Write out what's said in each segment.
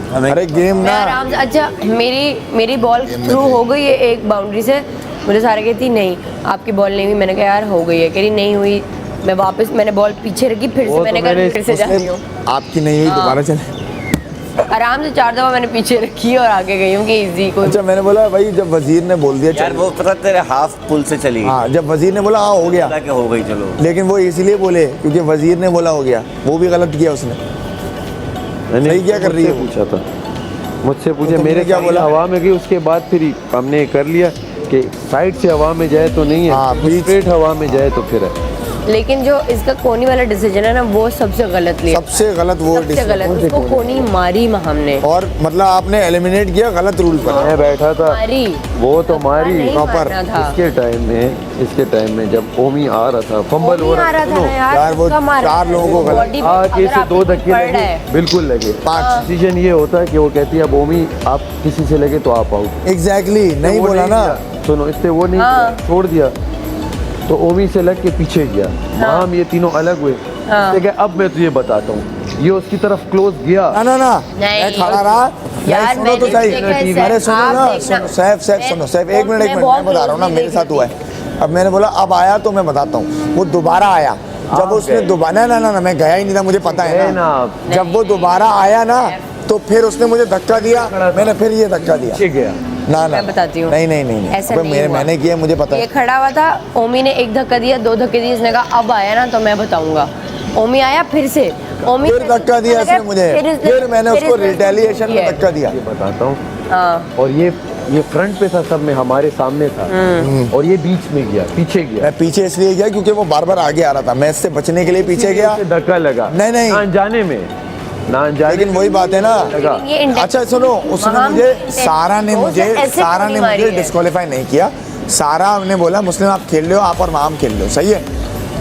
अरे गेम ना आराम से। अच्छा मेरी बॉल थ्रू हो गई है एक बाउंड्री से, मुझे सारे कहती नहीं आपकी बॉल नहीं हुई, मैंने कहा यार हो गई है, कह रही नहीं हुई। मैं वापस मैंने बॉल पीछे रखी, फिर से मैंने कहा फिर से जा रही हूँ। आपकी नहीं हुई दोबारा चले। आराम से 4 दफा मैंने पीछे रखी और आगे गई हूँ कि इजी कोई। अच्छा मैंने बोला भाई जब वजीर ने बोल दिया यार वो पता तेरे हाफ पुल से चली गई। हाँ जब वजीर ने बोला हाँ हो गया, कि हो गई चलो, लेकिन वो इसलिए बोले क्योंकि वजीर ने बोला हो गया, वो भी गलत किया उसने। सही क्या कर रही है? पूछा था मुझसे, पूछे तुमने मेरे क्या बोला? हवा में गई, उसके बाद फिर हमने कर लिया कि साइड से हवा में जाए तो नहीं हाँ, है, स्ट्रेट हवा में जाए तो फिर है। लेकिन जो इसका कोनी वाला डिसीजन है ना वो सबसे गलत लिया, सबसे गलत वो सबसे गलत। उसको कोनी मारी हमने, और मतलब आपने एलिमिनेट किया गलत रूल पर। मैं बैठा था, मारी वो तो मारी नहीं प्रॉपर। मारना था। इसके टाइम में जब ओमी आ रहा था, फंबल हो आ रहा था ना यार, वो उसका मारा 4 लोगों को गलत। बॉडी पे आके अगर से आपको 2 धक्के पड़ लगे, रहा है। बिल्कुल लगे। 5 डिसीजन ये होता है कि वो कहती है अब ओमी आप किसी से लगे तो आप आउट। एग्जैक्टली नहीं वो बोला ना। किया। सुनो इसने वो नहीं हाँ। किया, छोड़ दिया तो ओमी से लग के पीछे गया। हम ये तीनों अलग हुए। हाँ। इसने कहा अब मैं तुझे बताता हूँ, ये उसकी तरफ क्लोज गया। ना नहीं। मैं खड़ा रहा। यार, सुनो तो मैंने सही। देखा है, अरे सुनो आप ना, देखना। सुनो सैफ सुनो सैफ, एक मिनट मैं बता रहा हूँ ना, मेरे साथ हुआ है। अब मैंने बोला अब आया तो मैं बताता हूँ। वो दोबारा आया, जब उसने दोबारा ना मैं गया ही नहीं था, मुझे पता है ना। जब वो दोबारा आया ना तो फिर उसने मुझे धक्का दिया, मैंने फिर ये धक्का दिया। पीछे गया। ना मैं बताती हूँ। नहीं ऐसा नहीं हुआ। मैंने किया, मुझे पता ये है। खड़ा हुआ था, ओमी ने 1 धक्का दिया, 2 धक्के दिए, इसने कहा अब आया ना तो मैं बताऊंगा। ओमी आया फिर से, ओमी फिर धक्का दिया इसने मुझे, फिर मैंने उसको रिटेलिएशन में धक्का दिया। ये बताता हूँ। हाँ। और ये फ्रंट पे था, सब में हमारे सामने था, और ये बीच में गया, पीछे गया। मैं पीछे इसलिए गया क्योंकि वो बार बार आगे आ रहा था, मैं इससे बचने के लिए पीछे गया। उसे धक्का लगा। नहीं। ना जाने में, ना जाने लेकिन वही बात है ना। लगा। ये अच्छा सुनो, उसने मुझे सारा ने मुझे डिस्क्वालीफाई नहीं किया। सारा ने बोला मुस्लिम आप खेल लो, आप और माम खेल लो, सही है।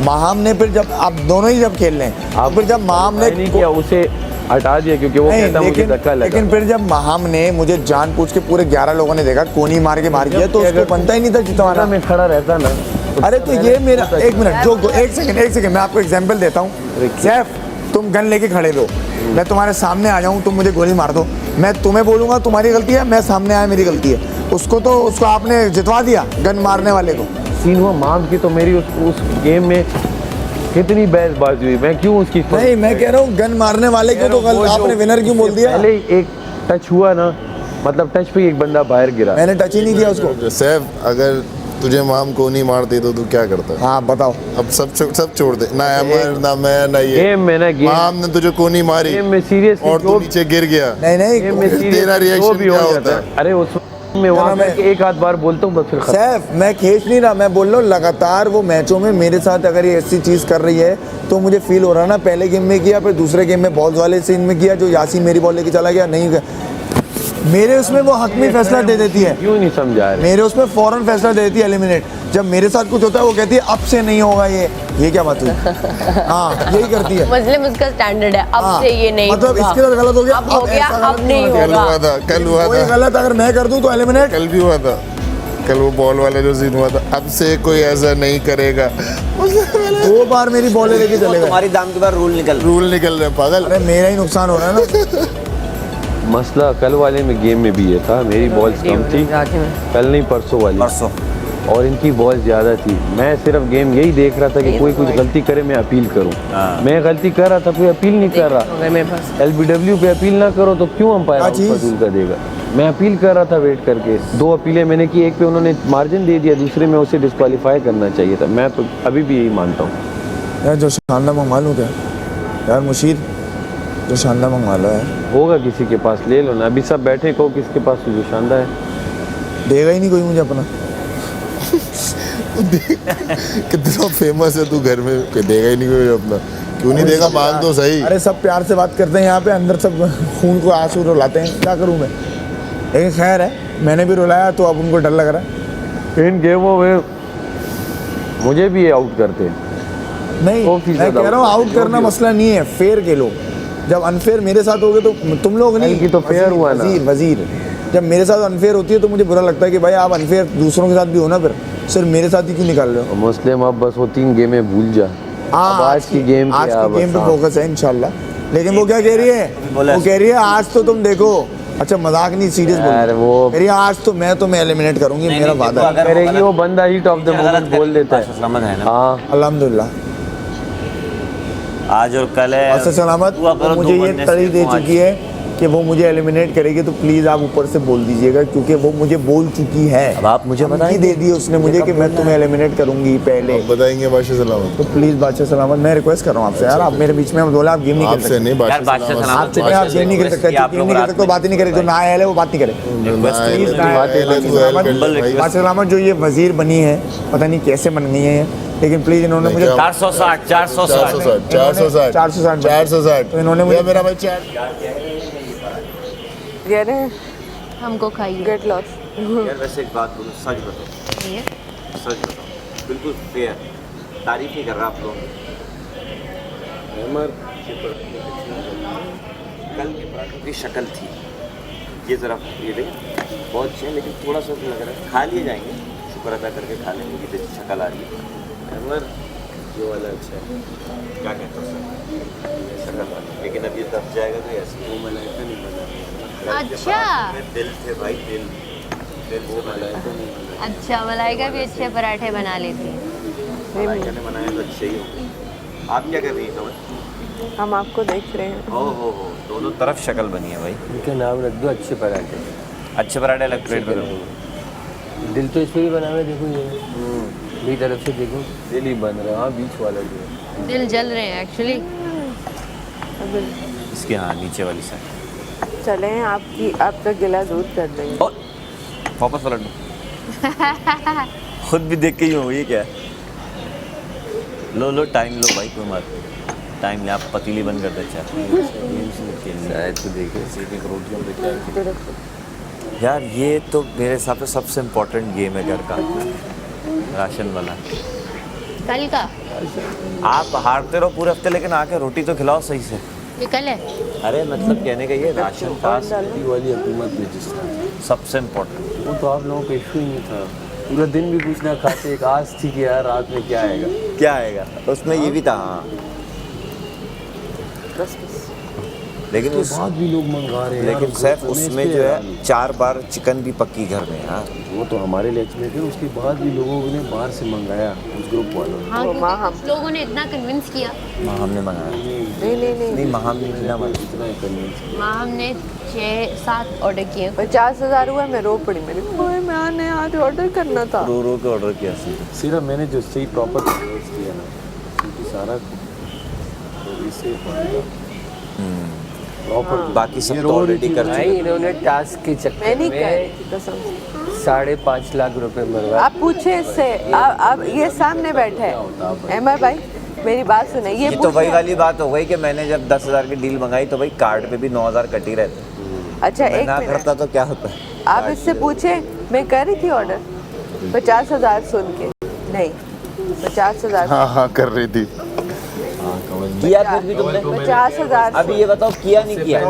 माम ने फिर जब आप दोनों ही जब खेल लें, आप फिर जब माम ने नहीं किया, उसे हटा दिया क्योंकि वो कहता मुझे धक्का लगा। लेकिन फिर जब माम ने मुझे जानबूझ के पूरे 11 लोगों ने देखा कोनी मार के बाहर किया, तो उसको बनता ही नहीं था जितना मैं खड़ा रहता ना। अरे तो ये मेरा एक मिनट जो एक सेकंड मैं आपको एग्जांपल देता हूँ। सैफ तुम गन लेके खड़े रहो, मैं तुम्हारे सामने आ जाऊँ, तुम मुझे गोली मार दो, मैं तुम्हें बोलूँगा तुम्हारी गलती है, मैं सामने आया मेरी गलती है। उसको आपने जितवा दिया गन मारने वाले को। सीन हुआ माम की, तो मेरी उस गेम में कितनी बहसबाजी हुई, मैं क्यों उसकी नहीं मैं कह रहा हूँ गन मारने वाले को तो आपने विनर क्यों बोल दिया? पहले एक टच हुआ ना, मतलब टच पे एक बंदा बाहर गिरा, मैंने टच ही नहीं किया उसको। सैफ अगर तुझे माम को नहीं मारती तो तू क्या करता? हाँ बताओ। अब सब छोड़ दे ना, अमर ना मैं ना ये। गेम में ना, माम ने तुझे को नहीं मारी, गेम में सीरियसली और तू नीचे गिर गया। नहीं गेम में तेरा रिएक्शन क्या होता है? अरे उस में वहाँ करके एक आध बार बोलता हूँ बस फिर खत्म। सैफ मैं खींच नहीं रहा, मैं बोल रहा हूँ लगातार वो मैचों में मेरे साथ अगर ये ऐसी चीज़ कर रही है तो मुझे फील हो रहा ना, पहले गेम में किया, फिर दूसरे गेम में बॉल्स वाले सीन में किया, जो यासीन मेरी बॉल लेके चला गया, नहीं मेरे उसमें वो हक में फैसला दे देती है। क्यों नहीं समझा रहे? मेरे उसमें फौरन फैसला दे देती है एलिमिनेट। जब मेरे साथ कुछ होता है वो कहती है अब से नहीं होगा ये क्या बात हुई? हाँ यही करती है। मुस्लिम उसका स्टैंडर्ड है, अब से ये नहीं मतलब होगा। इसके साथ गलत हो गया, अब हो गया, ऐसा अब गलत नहीं कल होगा। हुआ था, कल हुआ कोई था, गलत अगर मैं कर दूं तो एलिमिनेट। कल भी हुआ था, कल वो बॉल वाला जो सीन हुआ था, अब से कोई ऐसा नहीं करेगा। 2 बार मेरी बॉलें लेके चले गए। तुम्हारी दाम के बाद रूल निकल रहे हैं पागल। अरे मेरा ही नुकसान हो रहा है ना। मसला कल वाले में गेम में भी ये था, मेरी बॉल्स कम थी, कल नहीं परसों वाली, परसों, और इनकी बॉल ज़्यादा थी। मैं सिर्फ गेम यही देख रहा था कि कोई कुछ गलती करे मैं अपील करूं। मैं गलती कर रहा था, कोई अपील नहीं कर रहा। LBW पे अपील ना करो तो क्यों अंपायर फजूल का देगा? मैं अपील कर रहा था वेट करके, 2 अपीलें मैंने की, एक पे उन्होंने मार्जिन दे दिया, दूसरे में उसे डिस्क्वालीफाई करना चाहिए था। मैं तो अभी भी यही मानता हूँ। यार जो शानदार मंगवा लूँ क्या यार मुशीर, जो शानदार मंगवा लो यार। होगा किसी के पास, ले लो ना, अभी सब बैठे को किसके पास जो शानदार है। देगा ही नहीं कोई मुझे अपना। कितना फेमस है तू घर में, देगा ही नहीं कोई अपना। क्यों नहीं देगा? मांग तो सही। अरे सब प्यार से बात करते हैं यहाँ पे, अंदर सब खून को आंसू रुलाते हैं, क्या करूँ मैं? लेकिन खैर है, मैंने भी रुलाया तो अब उनको डर लग रहा है। इन गेमों में मुझे भी ये आउट करते हैं। नहीं मैं कह रहा हूँ आउट करना मसला नहीं है, फेयर खेलो। जब अनफेयर मेरे साथ हो गए तो तुम लोग नहीं की तो फेयर हुआ ना। वजीर जब मेरे साथ अनफेयर होती है तो मुझे बुरा लगता है कि भाई आप अनफेयर दूसरों के साथ भी हो ना, फिर सिर्फ मेरे साथ ही क्यों निकाल रहे हो? मुस्लिम अब बस वो 3 गेमें भूल जा। अब आज की गेम पे फोकस है इंशाल्लाह। लेकिन वो क्या कह रही है, बोला वो कह रही है आज तो तुम देखो, अच्छा मजाक नहीं सीरियस यार बोल, वो कह रही है आज तो मैं तुम्हें एलिमिनेट करूंगी, मेरा वादा है। करेगी वो बंदा हीट ऑफ द मोमेंट बोल देता है। सलामत है ना हाँ अल्हम्दुलिल्लाह आज और कल है अच्छा सलामत, दुआ करो, वो मुझे दो ये बनने तड़ी से दे आज। चुकी है कि वो मुझे एलिमिनेट करेगी, तो प्लीज आप ऊपर से बोल दीजिएगा, क्योंकि वो मुझे बोल चुकी है। अब आप मुझे धमकी दे दी उसने मुझे कि मैं तुम्हें एलिमिनेट करूंगी पहले, अब बताएंगे बादशाह सलामत तो प्लीज बादशाह सलामत मैं रिक्वेस्ट कर रहा हूँ आपसे यार, आप मेरे बीच में बोला आप गेम नहीं खेल आपसे सकते, नहीं यार, बादशाह बादशाह सलामत सलामत आपसे नहीं, आप गेम नहीं खेल सकते, आप गेम लोग नहीं खेल रात सकते, में बात ही नहीं करे, जो ना आया है वो बात नहीं करे। बादशाह सलामत जो ये वजीर बनी है, पता नहीं कैसे बन गई है, लेकिन प्लीज इन्होंने मुझे 460 460 460 460 तो इन्होंने मुझे मेरा भाई 4 कह रहे हैं हमको खाइए। Get lost. यार वैसे एक बात बोलो, सच बताओ, सच बताओ, बिल्कुल फेयर, तारीफ नहीं कर रहा आप लोग। कल के पराठों की शक्ल थी, ये ज़रा ये देख बहुत अच्छे हैं, लेकिन थोड़ा सा तो लग रहा है खा लिए जाएंगे, शुक्र अदा करके खा लेंगे कि जैसी शक्ल आ रही है। अमर जो वाला अच्छा है, क्या कहते हो सर, शक्ल वाला, लेकिन अब ये दब जाएगा तो ऐसे वो मलाइका नहीं बना। अच्छा दिल थे भाई, दिल दिल से मलाइका नहीं बना। अच्छा मलाइका भी अच्छे पराठे बना लेती है। मलाइका ने बनाया तो अच्छे ही होंगे। आप क्या कर रही हैं कमल? हम आपको देख रहे हैं। हो दोनों तरफ शक्ल बनी है भाई। इनका नाम रख दो अच्छे पराठे। अच्छे पराठे अलग प्लेट में रखो। दिल तो इस पे भी बना हुआ है, देखो ये मेरी तरफ से देखो दिल ही बन रहा है। हाँ बीच वाला जो है दिल जल रहे हैं एक्चुअली। इसके हाँ नीचे वाली साइड। चले हैं आपका गिला दूर कर देंगे। और वापस पलट दो। खुद भी देख के ही हो, ये क्या है? लो टाइम लो भाई, कोई मत टाइम ले, आप पतीली बंद कर दे शायद तो देखे रोटियों पे क्या यार, ये तो मेरे हिसाब से सबसे इम्पोर्टेंट गेम है घर का, राशन वाला। कल का आप हारते रहो पूरे हफ्ते, लेकिन आके रोटी तो खिलाओ सही से। ये कल है। अरे मतलब कहने का ये राशन पास वाली हुकूमत में जिस तरह सबसे इम्पोर्टेंट। वो तो आप लोगों का इशू ही नहीं था, पूरा दिन भी कुछ ना खाते, एक आस थी कि यार रात में क्या आएगा क्या आएगा, उसमें ये भी था। हाँ बस लेकिन उसके उस बाद भी लोग मंगा रहे हैं लेकिन यार, सैफ हमें इस उसमें पे जो है हैरानी। 4 बार चिकन भी पक्की घर में। हाँ वो तो हमारे लिए में थे, उसके बाद भी लोगों ने बाहर से मंगाया उस ग्रुप वालों ने। हाँ वो क्योंकि हम कुछ लोगों ने इतना कन्विंस किया। माँ हमने मंगाया नहीं नहीं, माँ हमने बिना मंगाया। इतना ही कन्विंस वहाँ हमने 6-7 ऑर्डर किए। 50,000 हुआ, मैं रो पड़ी। मेरे को मैंने आज ऑर्डर करना था। रो के ऑर्डर किया सीधे। सिर्फ मैंने जो सही प्रॉपर किया ना, क्योंकि सारा तो इसे प्रॉपर बाकी सब तो ऑलरेडी कर चुके। इन्होंने टास्क के मैं चक्कर नहीं कह रही में थी कसम से। 5.5 लाख रुपए मरवा। आप पूछे इससे, आप ये सामने बैठे हैं अहमद भाई, मेरी बात सुने। ये तो वही वाली बात हो गई कि मैंने जब 10,000 की डील मंगाई तो भाई कार्ड पे भी 9,000 कट ही रहते। अच्छा मैं एक ना मिनट, करता तो क्या होता। आप इससे पूछे, मैं कर रही थी ऑर्डर 50,000 सुन के। नहीं 50,000 हाँ कर रही थी। किया फिर भी तुमने 50,000। अभी ये बताओ किया नहीं किया।